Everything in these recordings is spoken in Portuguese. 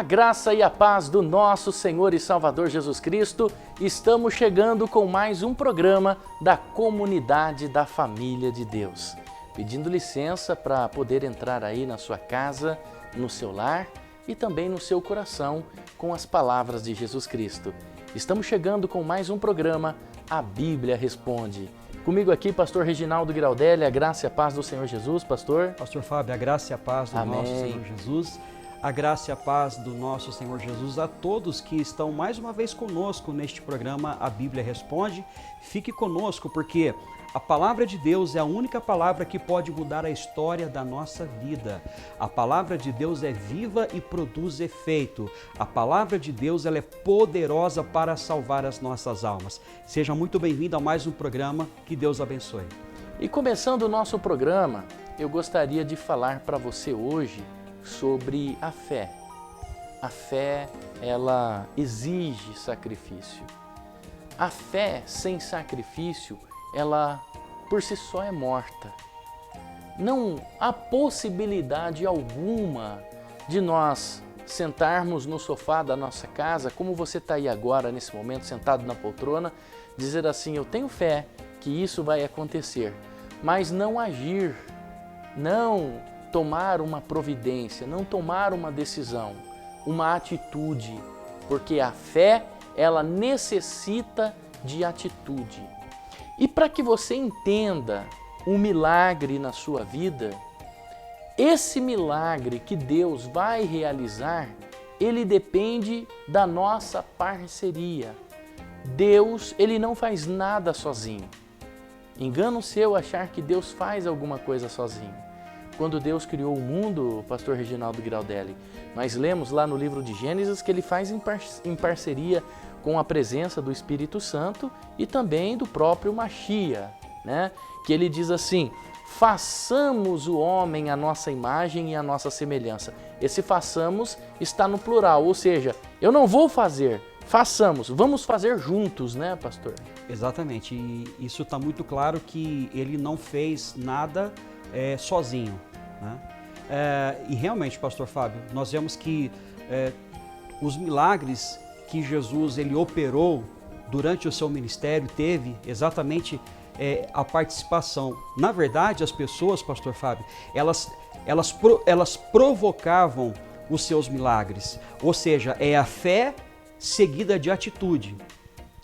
A graça e a paz do nosso Senhor e Salvador Jesus Cristo, estamos chegando com mais um programa da Comunidade da Família de Deus. Pedindo licença para poder entrar aí na sua casa, no seu lar e também no seu coração com as palavras de Jesus Cristo. Estamos chegando com mais um programa, A Bíblia Responde. Comigo aqui, pastor Reginaldo Giraldelli, a graça e a paz do Senhor Jesus, pastor. Pastor Fábio, a graça e a paz do Amém. nosso Senhor Jesus. A graça e a paz do nosso Senhor Jesus a todos que estão mais uma vez conosco neste programa A Bíblia Responde. Fique conosco porque a palavra de Deus é a única palavra que pode mudar a história da nossa vida. A palavra de Deus é viva e produz efeito. A palavra de Deus ela é poderosa para salvar as nossas almas. Seja muito bem-vindo a mais um programa. Que Deus abençoe. E começando o nosso programa, eu gostaria de falar para você hoje sobre a fé. A fé, ela exige sacrifício. A fé sem sacrifício, ela por si só é morta. Não há possibilidade alguma de nós sentarmos no sofá da nossa casa, como você está aí agora, nesse momento, sentado na poltrona, dizer assim, eu tenho fé que isso vai acontecer, mas não agir, não tomar uma providência, não tomar uma decisão, uma atitude, porque a fé, ela necessita de atitude. E para que você entenda um milagre na sua vida, esse milagre que Deus vai realizar, ele depende da nossa parceria. Deus, ele não faz nada sozinho. Engano seu achar que Deus faz alguma coisa sozinho. Quando Deus criou o mundo, pastor Reginaldo Giraldelli, nós lemos lá no livro de Gênesis que ele faz em parceria com a presença do Espírito Santo e também do próprio Machia, né? Que ele diz assim, façamos o homem à nossa imagem e à nossa semelhança. Esse façamos está no plural, ou seja, eu não vou fazer, façamos, vamos fazer juntos, né, pastor? Exatamente, e isso está muito claro que ele não fez nada sozinho, né? E realmente, pastor Fábio, nós vemos que os milagres que Jesus ele operou durante o seu ministério teve exatamente a participação. Na verdade, as pessoas, pastor Fábio, elas provocavam os seus milagres, ou seja, é a fé seguida de atitude.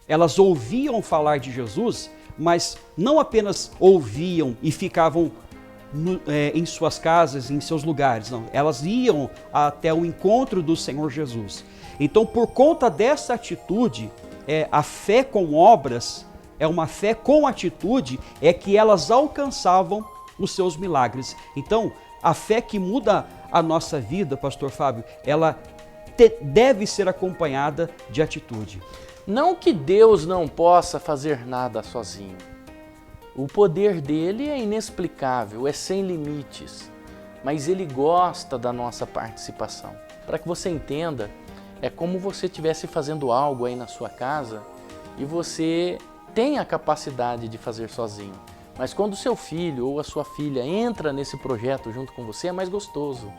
Elas ouviam falar de Jesus, mas não apenas ouviam e ficavam em suas casas, em seus lugares, não. Elas iam até o encontro do Senhor Jesus. Então, por conta dessa atitude, a fé com obras, é uma fé com atitude, é que elas alcançavam os seus milagres. Então, a fé que muda a nossa vida, pastor Fábio, ela deve ser acompanhada de atitude. Não que Deus não possa fazer nada sozinho. O poder dele é inexplicável, é sem limites, mas ele gosta da nossa participação. Para que você entenda, é como você estivesse fazendo algo aí na sua casa e você tem a capacidade de fazer sozinho. Mas quando o seu filho ou a sua filha entra nesse projeto junto com você, é mais gostoso.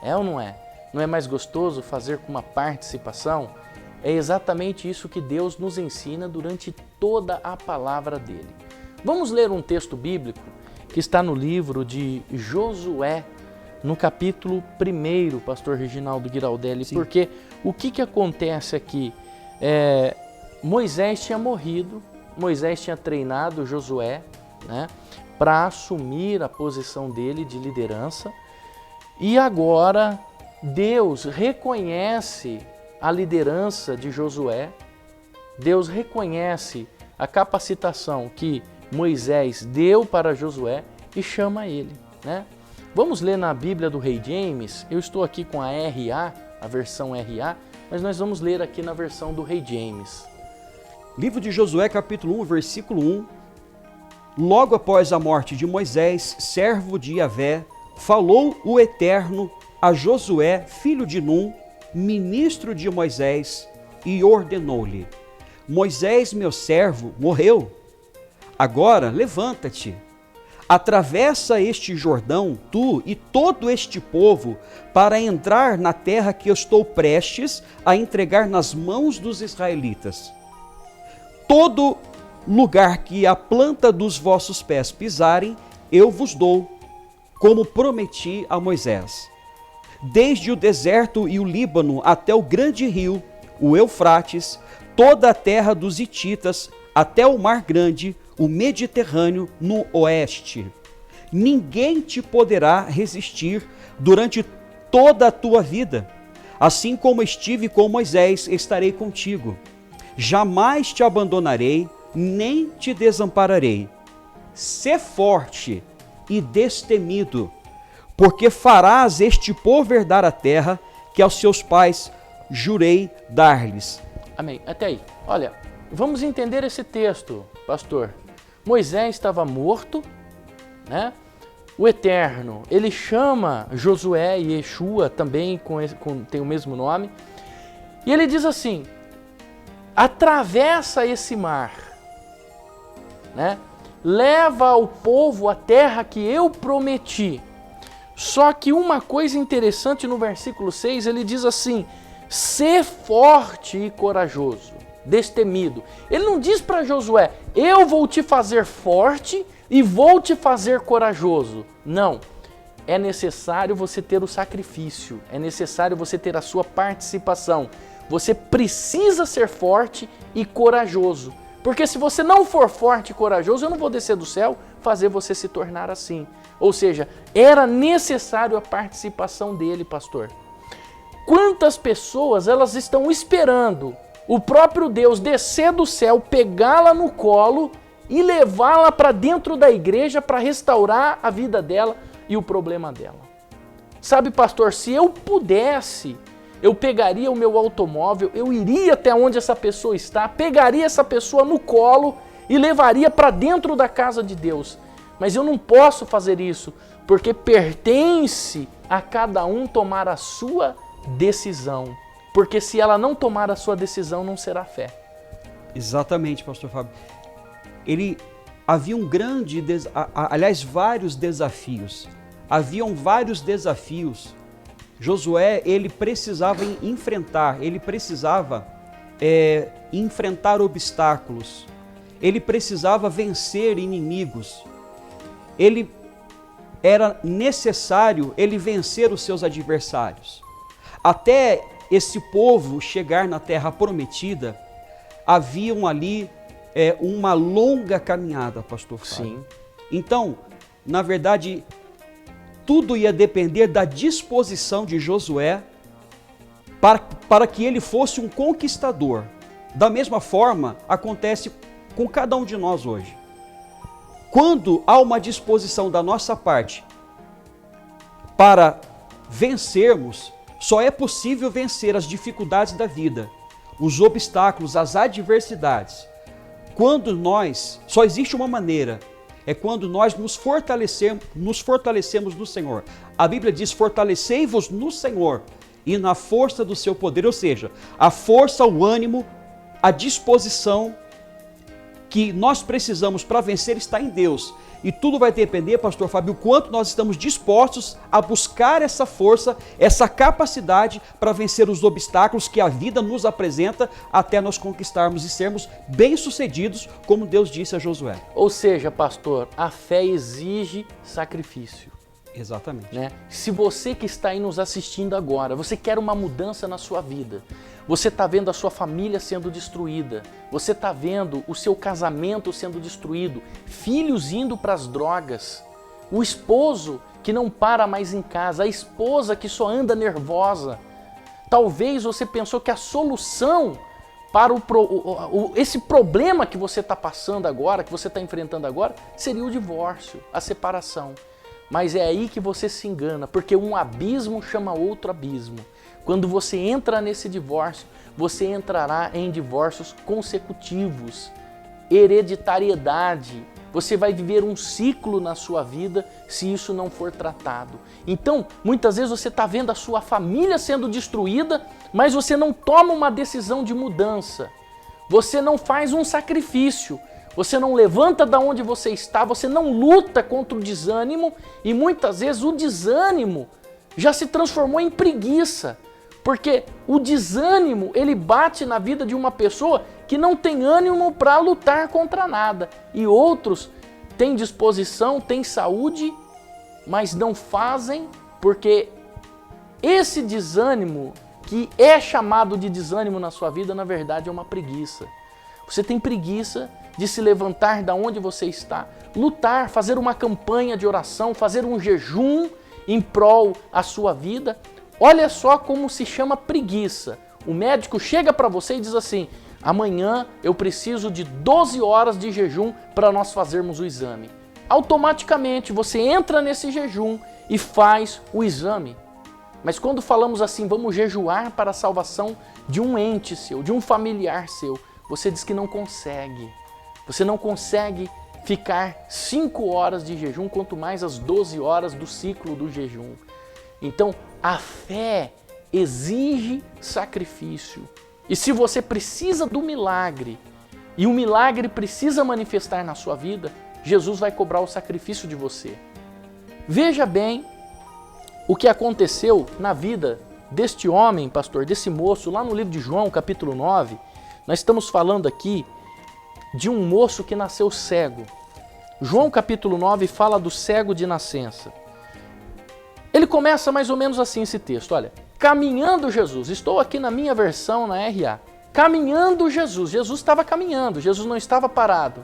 É ou não é? Não é mais gostoso fazer com uma participação? É exatamente isso que Deus nos ensina durante toda a palavra dele. Vamos ler um texto bíblico que está no livro de Josué, no capítulo 1, pastor Reginaldo Giraldelli, Sim. Porque o que acontece aqui? Moisés tinha morrido, Moisés tinha treinado Josué, né, para assumir a posição dele de liderança, e agora Deus reconhece a liderança de Josué, Deus reconhece a capacitação que Moisés deu para Josué e chama ele, né? Vamos ler na Bíblia do Rei James, eu estou aqui com a RA, a versão RA, mas nós vamos ler aqui na versão do Rei James. Livro de Josué, capítulo 1, versículo 1. Logo após a morte de Moisés, servo de Yahvé, falou o Eterno a Josué, filho de Num, ministro de Moisés, e ordenou-lhe: Moisés, meu servo, morreu. Agora levanta-te, atravessa este Jordão, tu e todo este povo, para entrar na terra que eu estou prestes a entregar nas mãos dos israelitas. Todo lugar que a planta dos vossos pés pisarem, eu vos dou, como prometi a Moisés. Desde o deserto e o Líbano até o grande rio, o Eufrates, toda a terra dos hititas, até o Mar Grande, o Mediterrâneo no oeste. Ninguém te poderá resistir durante toda a tua vida. Assim como estive com Moisés, estarei contigo. Jamais te abandonarei, nem te desampararei. Sê forte e destemido, porque farás este povo herdar a terra que aos seus pais jurei dar-lhes. Amém. Até aí. Olha, vamos entender esse texto, pastor. Moisés estava morto, né? O Eterno, ele chama Josué e Yeshua, também tem o mesmo nome, e ele diz assim, atravessa esse mar, né? Leva ao povo a terra que eu prometi. Só que uma coisa interessante no versículo 6, ele diz assim, sê forte e corajoso, destemido. Ele não diz para Josué, eu vou te fazer forte e vou te fazer corajoso. Não, é necessário você ter o sacrifício, é necessário você ter a sua participação. Você precisa ser forte e corajoso. Porque se você não for forte e corajoso, eu não vou descer do céu fazer você se tornar assim. Ou seja, era necessário a participação dele, pastor. Quantas pessoas elas estão esperando o próprio Deus descer do céu, pegá-la no colo e levá-la para dentro da igreja para restaurar a vida dela e o problema dela. Sabe, pastor, se eu pudesse, eu pegaria o meu automóvel, eu iria até onde essa pessoa está, pegaria essa pessoa no colo e levaria para dentro da casa de Deus. Mas eu não posso fazer isso, porque pertence a cada um tomar a sua decisão. Porque se ela não tomar a sua decisão, não será fé. Exatamente, pastor Fábio. Havia vários desafios. Haviam vários desafios. Josué, ele precisava enfrentar obstáculos. Ele precisava vencer inimigos. Era necessário ele vencer os seus adversários. Até esse povo chegar na terra prometida, haviam ali uma longa caminhada, pastor Fábio. Sim. Então, na verdade, tudo ia depender da disposição de Josué para que ele fosse um conquistador. Da mesma forma, acontece com cada um de nós hoje. Quando há uma disposição da nossa parte para vencermos, só é possível vencer as dificuldades da vida, os obstáculos, as adversidades. Só existe uma maneira, é quando nós nos fortalecemos no Senhor. A Bíblia diz, fortalecei-vos no Senhor e na força do seu poder, ou seja, a força, o ânimo, a disposição que nós precisamos para vencer está em Deus. E tudo vai depender, pastor Fábio, o quanto nós estamos dispostos a buscar essa força, essa capacidade para vencer os obstáculos que a vida nos apresenta até nós conquistarmos e sermos bem-sucedidos, como Deus disse a Josué. Ou seja, pastor, a fé exige sacrifício. Exatamente. Né? Se você que está aí nos assistindo agora, você quer uma mudança na sua vida, você está vendo a sua família sendo destruída, você está vendo o seu casamento sendo destruído, filhos indo para as drogas, o esposo que não para mais em casa, a esposa que só anda nervosa. Talvez você pensou que a solução para esse problema que você está passando agora, que você está enfrentando agora, seria o divórcio, a separação. Mas é aí que você se engana, porque um abismo chama outro abismo. Quando você entra nesse divórcio, você entrará em divórcios consecutivos, hereditariedade. Você vai viver um ciclo na sua vida se isso não for tratado. Então, muitas vezes você está vendo a sua família sendo destruída, mas você não toma uma decisão de mudança. Você não faz um sacrifício. você não levanta da onde você está, você não luta contra o desânimo e muitas vezes o desânimo já se transformou em preguiça, porque o desânimo ele bate na vida de uma pessoa que não tem ânimo para lutar contra nada e outros têm disposição, têm saúde, mas não fazem porque esse desânimo que é chamado de desânimo na sua vida, na verdade é uma preguiça. Você tem preguiça de se levantar da onde você está, lutar, fazer uma campanha de oração, fazer um jejum em prol à sua vida. Olha só como se chama preguiça. O médico chega para você e diz assim, amanhã eu preciso de 12 horas de jejum para nós fazermos o exame. Automaticamente você entra nesse jejum e faz o exame. Mas quando falamos assim, vamos jejuar para a salvação de um ente seu, de um familiar seu, você diz que não consegue. Você não consegue ficar 5 horas de jejum, quanto mais as 12 horas do ciclo do jejum. Então, a fé exige sacrifício. E se você precisa do milagre, e o milagre precisa manifestar na sua vida, Jesus vai cobrar o sacrifício de você. Veja bem o que aconteceu na vida deste homem, pastor, desse moço, lá no livro de João, capítulo 9, nós estamos falando aqui de um moço que nasceu cego. João capítulo 9 fala do cego de nascença. Ele começa mais ou menos assim esse texto, olha, caminhando Jesus, estou aqui na minha versão, na RA, caminhando Jesus, Jesus estava caminhando, Jesus não estava parado.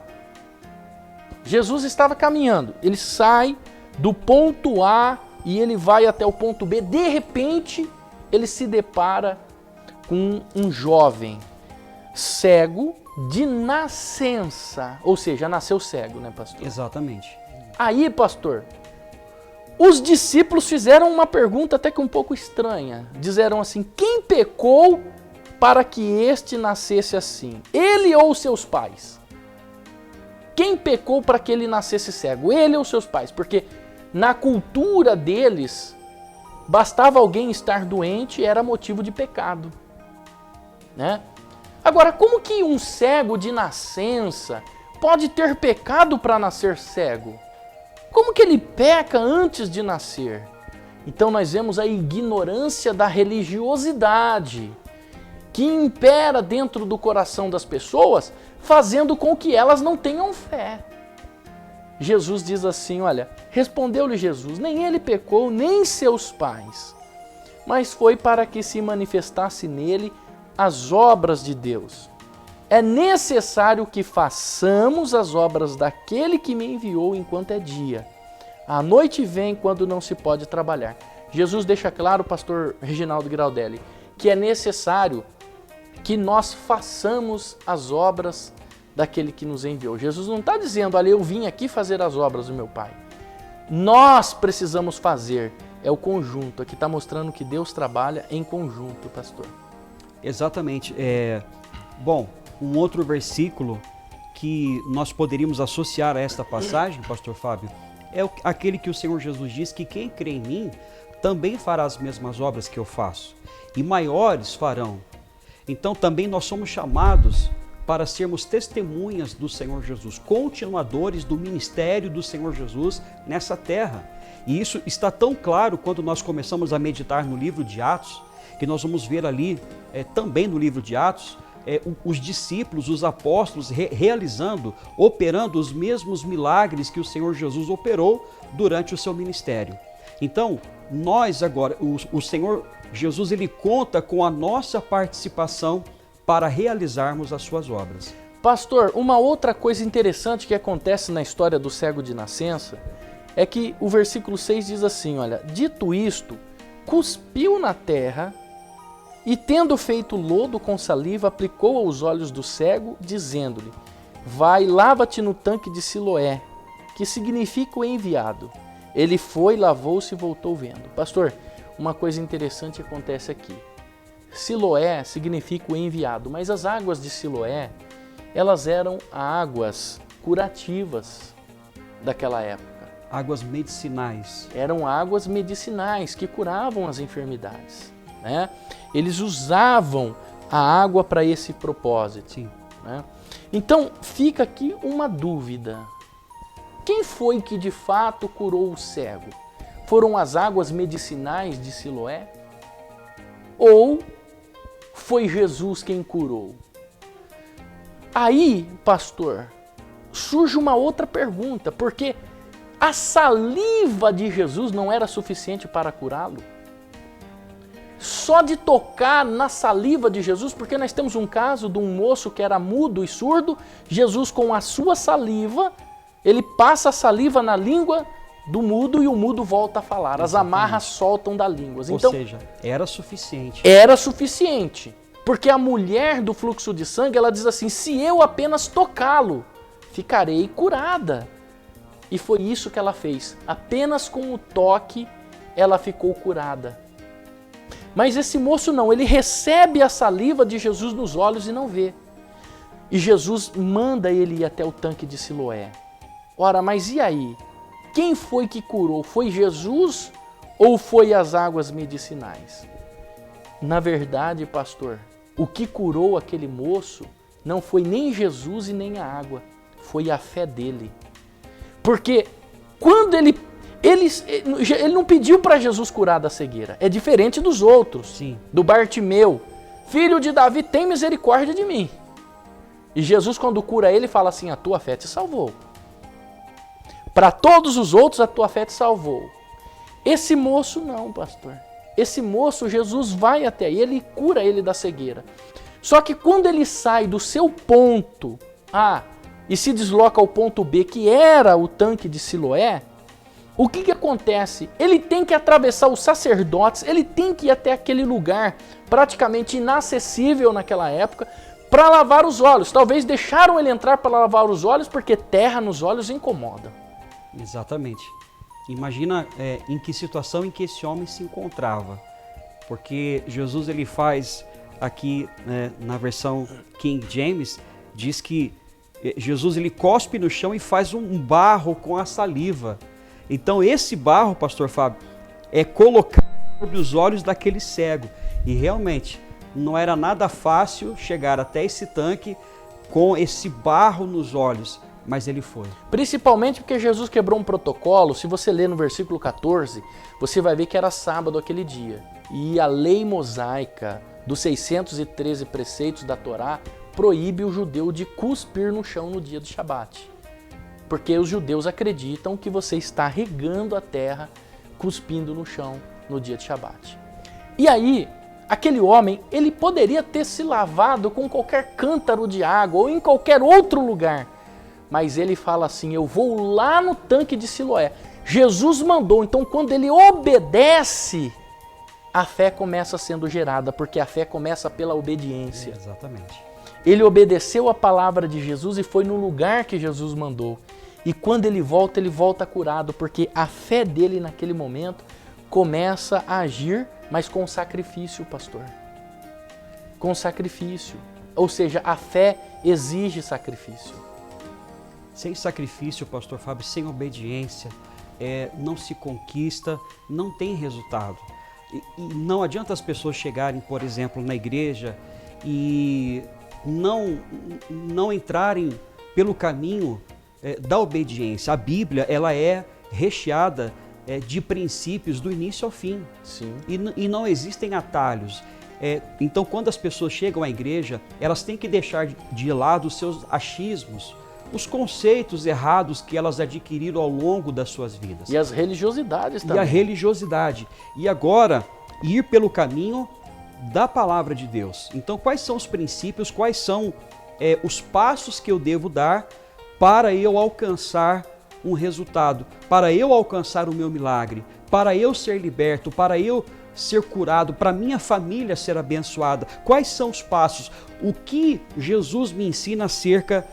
Jesus estava caminhando, ele sai do ponto A e ele vai até o ponto B, de repente ele se depara com um jovem cego de nascença, ou seja, nasceu cego, né, pastor? Exatamente. Aí, pastor, os discípulos fizeram uma pergunta até que um pouco estranha. Disseram assim, quem pecou para que este nascesse assim? Ele ou seus pais? Quem pecou para que ele nascesse cego? Ele ou seus pais? Porque na cultura deles, bastava alguém estar doente e era motivo de pecado, né? Agora, como que um cego de nascença pode ter pecado para nascer cego? Como que ele peca antes de nascer? Então nós vemos a ignorância da religiosidade que impera dentro do coração das pessoas, fazendo com que elas não tenham fé. Jesus diz assim, olha, respondeu-lhe Jesus, nem ele pecou, nem seus pais, mas foi para que se manifestasse nele as obras de Deus. É necessário que façamos as obras daquele que me enviou enquanto é dia. A noite vem quando não se pode trabalhar. Jesus deixa claro, pastor Reginaldo Graudelli, que é necessário que nós façamos as obras daquele que nos enviou. Jesus não está dizendo, olha, eu vim aqui fazer as obras do meu Pai. Nós precisamos fazer, é o conjunto. Aqui está mostrando que Deus trabalha em conjunto, pastor. Exatamente. Bom, um outro versículo que nós poderíamos associar a esta passagem, pastor Fábio, é aquele que o Senhor Jesus diz que quem crê em mim também fará as mesmas obras que eu faço, e maiores farão. Então também nós somos chamados para sermos testemunhas do Senhor Jesus, continuadores do ministério do Senhor Jesus nessa terra. E isso está tão claro quando nós começamos a meditar no livro de Atos, que nós vamos ver ali também no livro de Atos, os discípulos, os apóstolos realizando, operando os mesmos milagres que o Senhor Jesus operou durante o seu ministério. Então, nós agora, o Senhor Jesus, ele conta com a nossa participação para realizarmos as suas obras. Pastor, uma outra coisa interessante que acontece na história do cego de nascença é que o versículo 6 diz assim, olha, dito isto, cuspiu na terra e tendo feito lodo com saliva, aplicou aos olhos do cego, dizendo-lhe, vai, lava-te no tanque de Siloé, que significa o enviado. Ele foi, lavou-se e voltou vendo. Pastor, uma coisa interessante acontece aqui. Siloé significa o enviado, mas as águas de Siloé, elas eram águas curativas daquela época. Águas medicinais. Eram águas medicinais que curavam as enfermidades, né? Eles usavam a água para esse propósito. Sim. Né? Então fica aqui uma dúvida. Quem foi que de fato curou o cego? Foram as águas medicinais de Siloé? Ou foi Jesus quem curou? Aí, pastor, surge uma outra pergunta, porque a saliva de Jesus não era suficiente para curá-lo? Só de tocar na saliva de Jesus, porque nós temos um caso de um moço que era mudo e surdo, Jesus com a sua saliva, ele passa a saliva na língua do mudo e o mudo volta a falar. As amarras soltam da língua. Então, ou seja, era suficiente. Era suficiente. Porque a mulher do fluxo de sangue, ela diz assim, se eu apenas tocá-lo, ficarei curada. E foi isso que ela fez. Apenas com o toque, ela ficou curada. Mas esse moço não, ele recebe a saliva de Jesus nos olhos e não vê. E Jesus manda ele ir até o tanque de Siloé. Ora, mas e aí? Quem foi que curou? Foi Jesus ou foi as águas medicinais? Na verdade, pastor, o que curou aquele moço não foi nem Jesus e nem a água, foi a fé dele. Porque quando ele não pediu para Jesus curar da cegueira, é diferente dos outros. Sim. Do Bartimeu, filho de Davi, tem misericórdia de mim. E Jesus, quando cura ele, fala assim, a tua fé te salvou. Para todos os outros, a tua fé te salvou. Esse moço não, pastor. Esse moço, Jesus vai até ele e cura ele da cegueira. Só que quando ele sai do seu ponto A e se desloca ao ponto B, que era o tanque de Siloé, o que acontece? Ele tem que atravessar os sacerdotes, ele tem que ir até aquele lugar praticamente inacessível naquela época para lavar os olhos. Talvez deixaram ele entrar para lavar os olhos porque terra nos olhos incomoda. Exatamente. Imagina em que situação em que esse homem se encontrava. Porque Jesus ele faz aqui na versão King James, diz que Jesus ele cospe no chão e faz um barro com a saliva. Então esse barro, pastor Fábio, é colocado sobre os olhos daquele cego. E realmente não era nada fácil chegar até esse tanque com esse barro nos olhos. Mas ele foi. Principalmente porque Jesus quebrou um protocolo. Se você ler no versículo 14, você vai ver que era sábado aquele dia. E a lei mosaica dos 613 preceitos da Torá proíbe o judeu de cuspir no chão no dia do Shabat. Porque os judeus acreditam que você está regando a terra, cuspindo no chão no dia de Shabat. E aí, aquele homem, ele poderia ter se lavado com qualquer cântaro de água ou em qualquer outro lugar. Mas ele fala assim, eu vou lá no tanque de Siloé. Jesus mandou, então quando ele obedece, a fé começa sendo gerada, porque a fé começa pela obediência. Exatamente. Ele obedeceu a palavra de Jesus e foi no lugar que Jesus mandou. E quando ele volta curado, porque a fé dele naquele momento começa a agir, mas com sacrifício, pastor. Com sacrifício. Ou seja, a fé exige sacrifício. Sem sacrifício, pastor Fábio, sem obediência, não se conquista, não tem resultado. E não adianta as pessoas chegarem, por exemplo, na igreja e não entrarem pelo caminho da obediência. A Bíblia ela é recheada de princípios do início ao fim. Sim. E não existem atalhos. Então, quando as pessoas chegam à igreja, elas têm que deixar de lado os seus achismos, os conceitos errados que elas adquiriram ao longo das suas vidas. E as religiosidades também. E a religiosidade. E agora, ir pelo caminho da palavra de Deus. Então, quais são os princípios, quais são os passos que eu devo dar para eu alcançar um resultado, para eu alcançar o meu milagre, para eu ser liberto, para eu ser curado, para minha família ser abençoada? Quais são os passos? O que Jesus me ensina acerca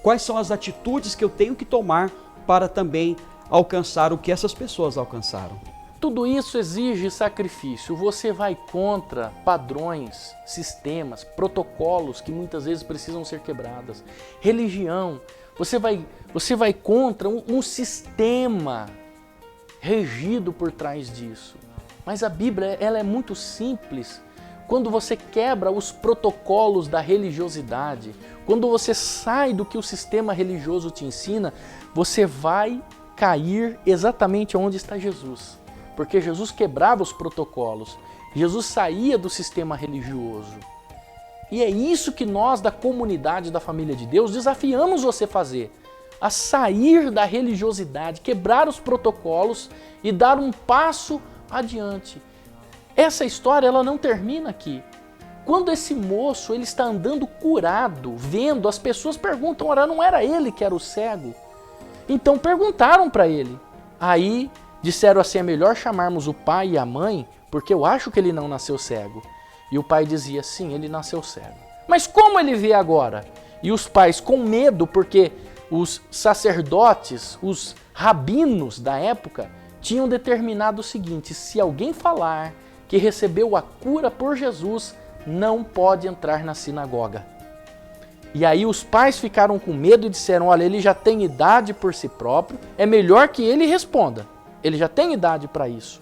quais são as atitudes que eu tenho que tomar para também alcançar o que essas pessoas alcançaram? Tudo isso exige sacrifício. Você vai contra padrões, sistemas, protocolos que muitas vezes precisam ser quebrados. Religião. Você vai contra um sistema regido por trás disso. Mas a Bíblia ela é muito simples. quando você quebra os protocolos da religiosidade, quando você sai do que o sistema religioso te ensina, você vai cair exatamente onde está Jesus. Porque Jesus quebrava os protocolos, Jesus saía do sistema religioso. E é isso que nós da comunidade da família de Deus desafiamos você a fazer. A sair da religiosidade, quebrar os protocolos e dar um passo adiante. Essa história ela não termina aqui. Quando esse moço ele está andando curado, vendo, as pessoas perguntam, ora, não era ele que era o cego? Então perguntaram para ele. Aí disseram assim, é melhor chamarmos o pai e a mãe, porque eu acho que ele não nasceu cego. E o pai dizia, sim, ele nasceu cego. Mas como ele vê agora? E os pais com medo, porque os sacerdotes, os rabinos da época, tinham determinado o seguinte, se alguém falar que recebeu a cura por Jesus, não pode entrar na sinagoga. E aí os pais ficaram com medo e disseram, olha, ele já tem idade por si próprio, é melhor que ele responda. Ele já tem idade para isso.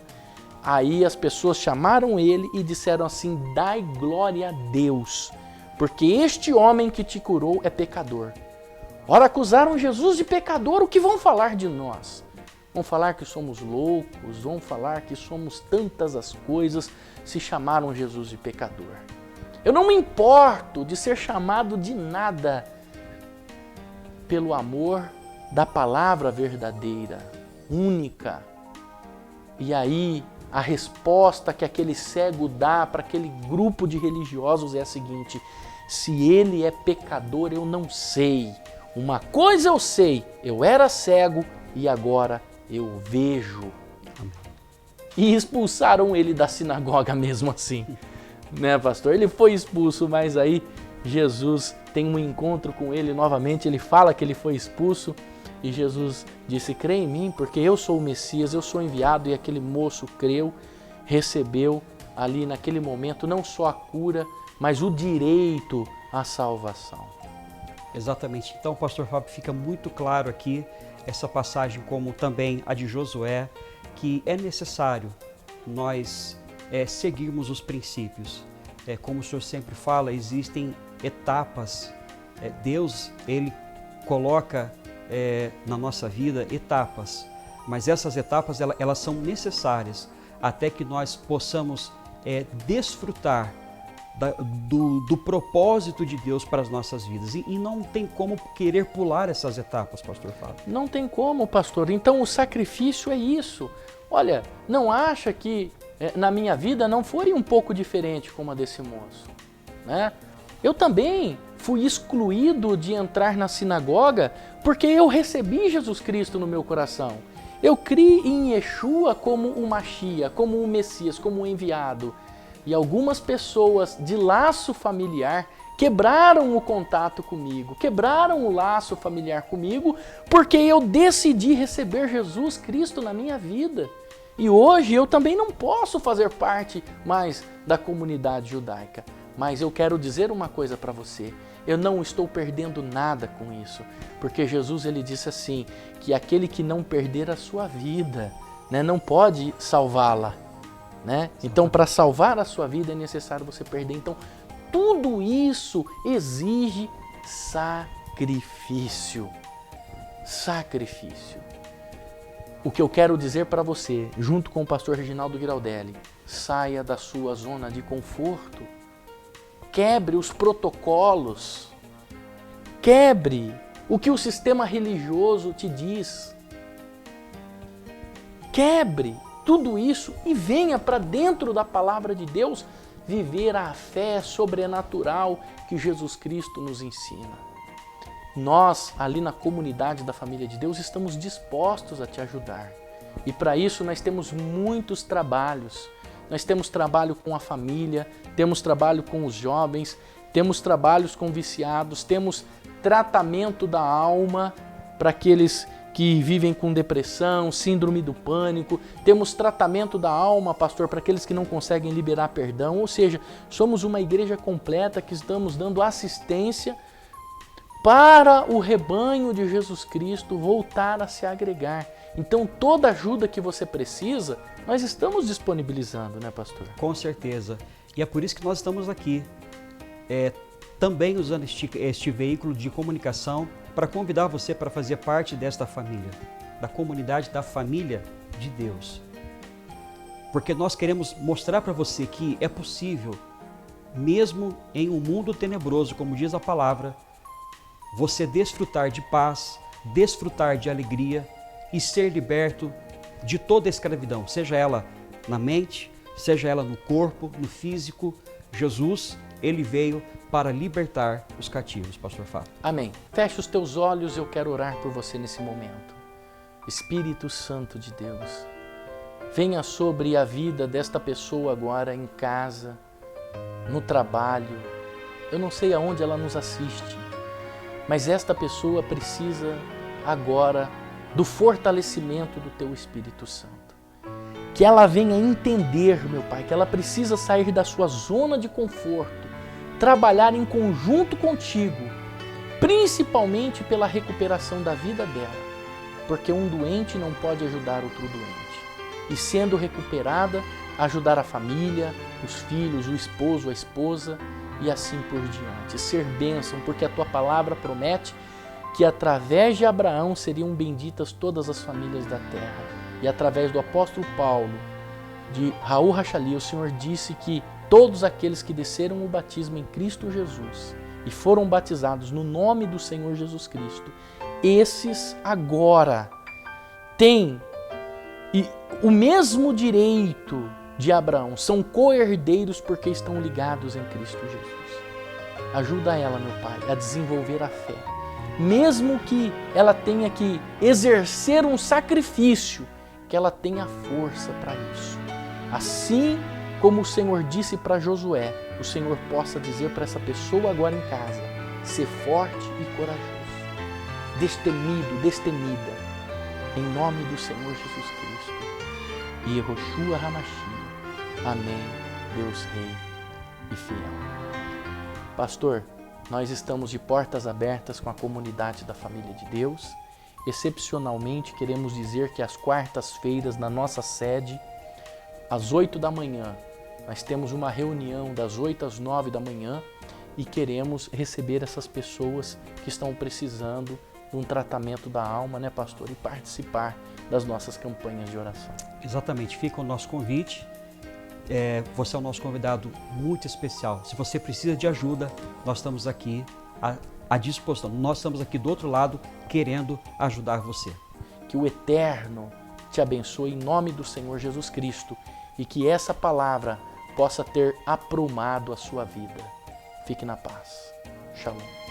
Aí as pessoas chamaram ele e disseram assim, dai glória a Deus, porque este homem que te curou é pecador. Ora, acusaram Jesus de pecador, o que vão falar de nós? Vão falar que somos loucos, vão falar que somos tantas as coisas, se chamaram Jesus de pecador. Eu não me importo de ser chamado de nada pelo amor da palavra verdadeira, única. E aí a resposta que aquele cego dá para aquele grupo de religiosos é a seguinte, se ele é pecador eu não sei, uma coisa eu sei, eu era cego e agora eu vejo. E expulsaram ele da sinagoga mesmo assim. Né, pastor? Ele foi expulso, mas aí Jesus tem um encontro com ele novamente, ele fala que ele foi expulso e Jesus disse, crê em mim, porque eu sou o Messias, eu sou enviado, e aquele moço creu, recebeu ali naquele momento não só a cura, mas o direito à salvação. Exatamente. Então, pastor Fábio, fica muito claro aqui essa passagem, como também a de Josué, que é necessário nós seguirmos os princípios. Como o senhor sempre fala, existem etapas. Deus, ele coloca na nossa vida etapas, mas essas etapas elas são necessárias até que nós possamos desfrutar do propósito de Deus para as nossas vidas. E não tem como querer pular essas etapas, pastor Fábio. Não tem como, pastor. Então o sacrifício é isso. Olha, não acha que na minha vida não foi um pouco diferente como a desse moço, né? Eu também fui excluído de entrar na sinagoga porque eu recebi Jesus Cristo no meu coração. Eu criei em Yeshua como o Mashiach, como o Messias, como o enviado. E algumas pessoas de laço familiar quebraram o contato comigo, quebraram o laço familiar comigo porque eu decidi receber Jesus Cristo na minha vida. E hoje eu também não posso fazer parte mais da comunidade judaica. Mas eu quero dizer uma coisa para você, eu não estou perdendo nada com isso, porque Jesus ele disse assim, que aquele que não perder a sua vida, né, não pode salvá-la. Né? Então, para salvar a sua vida é necessário você perder. Então, tudo isso exige sacrifício. Sacrifício. O que eu quero dizer para você, junto com o pastor Reginaldo Giraldelli, saia da sua zona de conforto. Quebre os protocolos. Quebre o que o sistema religioso te diz. Quebre tudo isso e venha para dentro da palavra de Deus viver a fé sobrenatural que Jesus Cristo nos ensina. Nós, ali na comunidade da família de Deus, estamos dispostos a te ajudar. E para isso nós temos muitos trabalhos. Nós temos trabalho com a família, temos trabalho com os jovens, temos trabalhos com viciados, temos tratamento da alma para aqueles que vivem com depressão, síndrome do pânico, temos tratamento da alma, pastor, para aqueles que não conseguem liberar perdão, ou seja, somos uma igreja completa que estamos dando assistência para o rebanho de Jesus Cristo voltar a se agregar. Então, toda ajuda que você precisa, nós estamos disponibilizando, né, pastor? Com certeza. E é por isso que nós estamos aqui, também usando este veículo de comunicação para convidar você para fazer parte desta família, da comunidade da família de Deus. Porque nós queremos mostrar para você que é possível, mesmo em um mundo tenebroso, como diz a palavra, você desfrutar de paz, desfrutar de alegria e ser liberto de toda a escravidão, seja ela na mente, seja ela no corpo, no físico. Jesus, ele veio para libertar os cativos, pastor Fábio. Amém. Feche os teus olhos, eu quero orar por você nesse momento. Espírito Santo de Deus, venha sobre a vida desta pessoa agora em casa, no trabalho. Eu não sei aonde ela nos assiste, mas esta pessoa precisa agora do fortalecimento do Teu Espírito Santo. Que ela venha entender, meu Pai, que ela precisa sair da sua zona de conforto, trabalhar em conjunto contigo, principalmente pela recuperação da vida dela, porque um doente não pode ajudar outro doente. E sendo recuperada, ajudar a família, os filhos, o esposo, a esposa e assim por diante. Ser bênção, porque a Tua palavra promete que através de Abraão seriam benditas todas as famílias da terra. E através do apóstolo Paulo, de Raul Rachali, o Senhor disse que todos aqueles que desceram o batismo em Cristo Jesus e foram batizados no nome do Senhor Jesus Cristo, esses agora têm o mesmo direito de Abraão, são co-herdeiros porque estão ligados em Cristo Jesus. Ajuda ela, meu Pai, a desenvolver a fé. Mesmo que ela tenha que exercer um sacrifício, que ela tenha força para isso. Assim como o Senhor disse para Josué, o Senhor possa dizer para essa pessoa agora em casa, ser forte e corajoso, destemido, destemida, em nome do Senhor Jesus Cristo. E Yehoshua Hamashia. Amém, Deus Rei e fiel. Pastor, nós estamos de portas abertas com a comunidade da família de Deus. Excepcionalmente, queremos dizer que às quartas-feiras, na nossa sede, às 8 da manhã, nós temos uma reunião das 8 às 9 da manhã e queremos receber essas pessoas que estão precisando de um tratamento da alma, né, pastor? E participar das nossas campanhas de oração. Exatamente, fica o nosso convite. Você é o nosso convidado muito especial. Se você precisa de ajuda, nós estamos aqui à disposição. Nós estamos aqui do outro lado querendo ajudar você. Que o Eterno te abençoe em nome do Senhor Jesus Cristo e que essa palavra possa ter aprumado a sua vida. Fique na paz. Shalom.